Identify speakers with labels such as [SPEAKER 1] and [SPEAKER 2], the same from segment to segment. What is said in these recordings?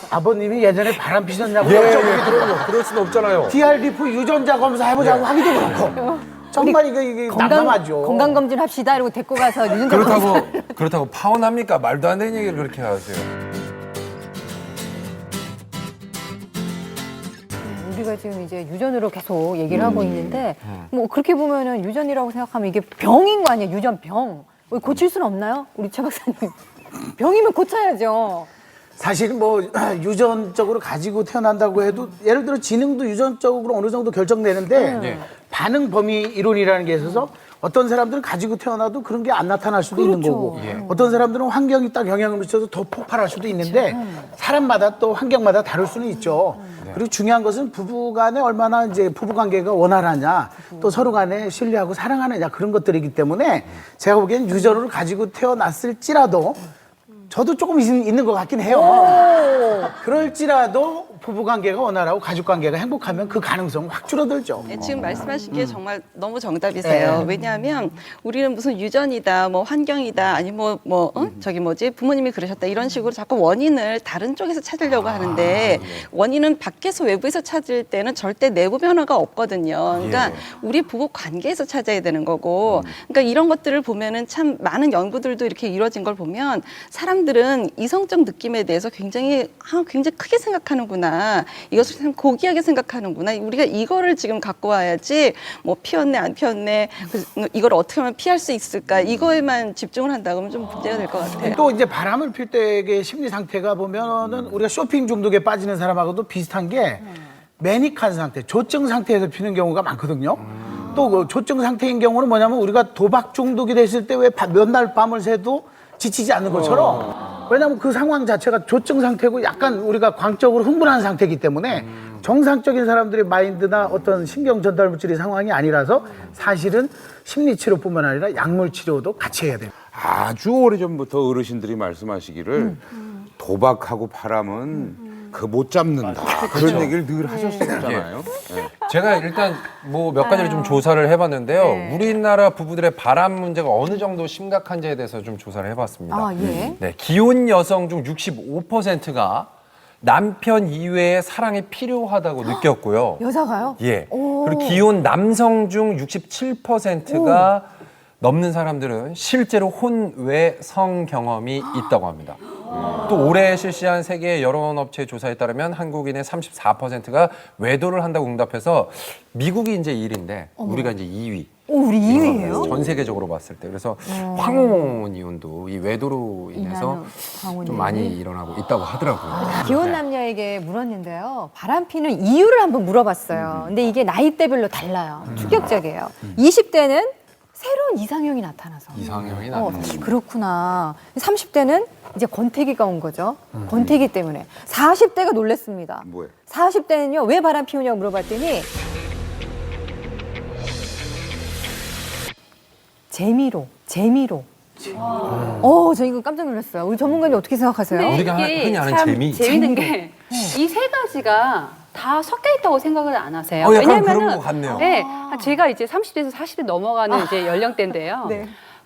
[SPEAKER 1] 아버님이 예전에 바람 피셨냐고
[SPEAKER 2] 예,
[SPEAKER 1] 여쭤보기 들어요.
[SPEAKER 2] 그럴 수는 없잖아요.
[SPEAKER 1] DRDF 유전자 검사 해보자고 하기도 그렇고. 정말 이게 난감하죠.
[SPEAKER 3] 건강검진 합시다 이러고 데리고 가서 유전자 검사.
[SPEAKER 2] 그렇다고 파혼합니까? 말도 안 되는 얘기를 그렇게 하세요.
[SPEAKER 3] 우리가 지금 이제 유전으로 계속 얘기를 하고 있는데 뭐 그렇게 보면은 유전이라고 생각하면 이게 병인 거 아니에요? 유전병. 고칠 수는 없나요? 우리 최 박사님. 병이면 고쳐야죠.
[SPEAKER 1] 사실 뭐 유전적으로 가지고 태어난다고 해도 예를 들어 지능도 유전적으로 어느 정도 결정되는데 반응 범위 이론이라는 게 있어서 어떤 사람들은 가지고 태어나도 그런 게 안 나타날 수도 있는 거고 어떤 사람들은 환경이 딱 영향을 미쳐서 더 폭발할 수도 있는데 사람마다 또 환경마다 다를 수는 있죠. 그리고 중요한 것은 부부 간에 얼마나 이제 부부 관계가 원활하냐 또 서로 간에 신뢰하고 사랑하느냐 그런 것들이기 때문에 제가 보기엔 유전을 가지고 태어났을지라도 저도 조금 있는 것 같긴 해요. 그럴지라도 부부관계가 원활하고 가족관계가 행복하면 그 가능성은 확 줄어들죠.
[SPEAKER 4] 네, 지금 말씀하신 게 정말 너무 정답이세요. 왜냐하면 우리는 무슨 유전이다, 뭐 환경이다, 아니면 저기 뭐지 부모님이 그러셨다 이런 식으로 자꾸 원인을 다른 쪽에서 찾으려고 하는데 원인은 밖에서 외부에서 찾을 때는 절대 내부 변화가 없거든요. 그러니까 우리 부부 관계에서 찾아야 되는 거고, 그러니까 이런 것들을 보면은 참 많은 연구들도 이렇게 이루어진 걸 보면 사람들은 이성적 느낌에 대해서 굉장히 크게 생각하는구나. 이것을 참 고귀하게 생각하는구나. 우리가 이거를 지금 갖고 와야지 뭐 피었네 안 피었네 이걸 어떻게 하면 피할 수 있을까 이거에만 집중을 한다 그러면 좀 문제가 될 것 같아요.
[SPEAKER 1] 또 이제 바람을 필 때의 심리 상태가 보면은 우리가 쇼핑 중독에 빠지는 사람하고도 비슷한 게 매닉한 상태, 조증 상태에서 피는 경우가 많거든요. 또 그 조증 상태인 경우는 뭐냐면 우리가 도박 중독이 됐을 때 왜 몇 날 밤을 새도 지치지 않는 것처럼 왜냐하면 그 상황 자체가 조증 상태고 약간 우리가 광적으로 흥분한 상태이기 때문에 정상적인 사람들의 마인드나 어떤 신경 전달 물질의 상황이 아니라서 사실은 심리치료뿐만 아니라 약물 치료도 같이 해야 돼요.
[SPEAKER 5] 아주 오래전부터 어르신들이 말씀하시기를 도박하고 바람은 그 못 잡는다. 그런 얘기를 늘 하셨었잖아요. 네.
[SPEAKER 2] 제가 일단 뭐 몇 가지를 좀 조사를 해봤는데요. 우리나라 부부들의 바람 문제가 어느 정도 심각한지에 대해서 좀 조사를 해봤습니다.
[SPEAKER 3] 아, 예.
[SPEAKER 2] 네, 기혼 여성 중 65%가 남편 이외의 사랑이 필요하다고 느꼈고요.
[SPEAKER 3] 여자가요?
[SPEAKER 2] 예. 그리고 기혼 남성 중 67%가 넘는 사람들은 실제로 혼외 성 경험이 있다고 합니다. 또 올해 실시한 세계 여론업체 조사에 따르면 한국인의 34%가 외도를 한다고 응답해서 미국이 이제 1위인데 우리가 이제 2위.
[SPEAKER 3] 우리 2위예요?
[SPEAKER 2] 전 세계적으로 봤을 때. 그래서 황혼 이혼도 이 외도로 인해서 좀 많이 일어나고 있다고 하더라고요.
[SPEAKER 3] 기혼 남녀에게 물었는데요. 바람 피는 이유를 한번 물어봤어요. 근데 이게 나이대별로 달라요. 충격적이에요. 20대는 새로운 이상형이 나타나서.
[SPEAKER 2] 이상형이 나타나서.
[SPEAKER 3] 그렇구나. 30대는 이제 권태기가 온 거죠. 권태기 때문에. 40대가 놀랬습니다.
[SPEAKER 5] 뭐예요?
[SPEAKER 3] 40대는요. 왜 바람 피우냐고 물어봤더니 재미로. 저 이거 깜짝 놀랐어요. 우리 전문가님 어떻게 생각하세요?
[SPEAKER 6] 네.
[SPEAKER 2] 우리가
[SPEAKER 6] 이게
[SPEAKER 2] 흔히 아는
[SPEAKER 6] 참
[SPEAKER 2] 재미.
[SPEAKER 6] 재밌는 게 이 세 가지가 다 섞여 있다고 생각을 안 하세요.
[SPEAKER 2] 약간 그런 것 같네요.
[SPEAKER 6] 네, 제가 이제 30대에서 40대 넘어가는 이제 연령대인데요.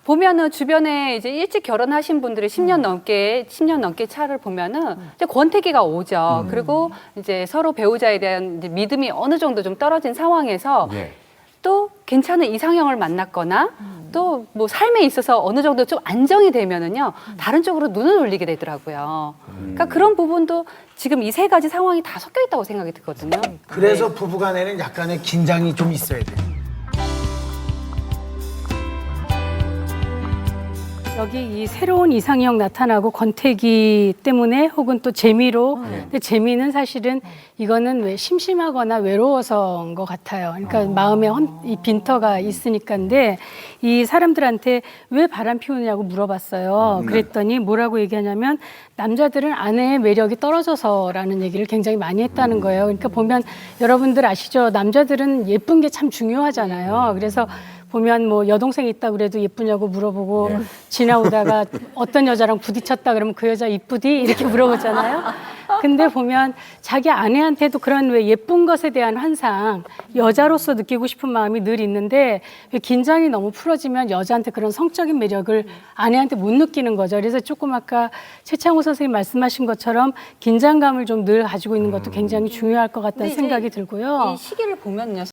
[SPEAKER 6] 보면은 주변에 이제 일찍 결혼하신 분들이 10년 넘게 차를 보면은 이제 권태기가 오죠. 그리고 이제 서로 배우자에 대한 이제 믿음이 어느 정도 좀 떨어진 상황에서 또 괜찮은 이상형을 만났거나 또 뭐 삶에 있어서 어느 정도 좀 안정이 되면은요 다른 쪽으로 눈을 올리게 되더라고요. 그러니까 그런 부분도 지금 이 세 가지 상황이 다 섞여 있다고 생각이 들거든요.
[SPEAKER 1] 그래서 부부간에는 약간의 긴장이 좀 있어야 돼요.
[SPEAKER 7] 여기 이 새로운 이상형 나타나고 권태기 때문에 혹은 또 재미로 근데 재미는 사실은 이거는 왜 심심하거나 외로워서인 것 같아요. 그러니까 마음에 이 빈터가 있으니까인데 이 사람들한테 왜 바람 피우느냐고 물어봤어요. 그랬더니 뭐라고 얘기하냐면 남자들은 아내의 매력이 떨어져서라는 얘기를 굉장히 많이 했다는 거예요. 그러니까 보면 여러분들 아시죠? 남자들은 예쁜 게 참 중요하잖아요. 그래서 보면 뭐 여동생 있다 그래도 예쁘냐고 물어보고 지나오다가 어떤 여자랑 부딪혔다 그러면 그 여자 이쁘디? 이렇게 물어보잖아요. 근데 보면 자기 아내한테도 그런 왜 예쁜 것에 대한 환상, 여자로서 느끼고 싶은 마음이 늘 있는데 왜 긴장이 너무 풀어지면 여자한테 그런 성적인 매력을 아내한테 못 느끼는 거죠. 그래서 조금 아까 최창호 선생님 말씀하신 것처럼 긴장감을 좀 늘 가지고 있는 것도 굉장히 중요할 것 같다는
[SPEAKER 6] 근데 이제
[SPEAKER 7] 생각이 들고요.
[SPEAKER 6] 이 시기를 보면요.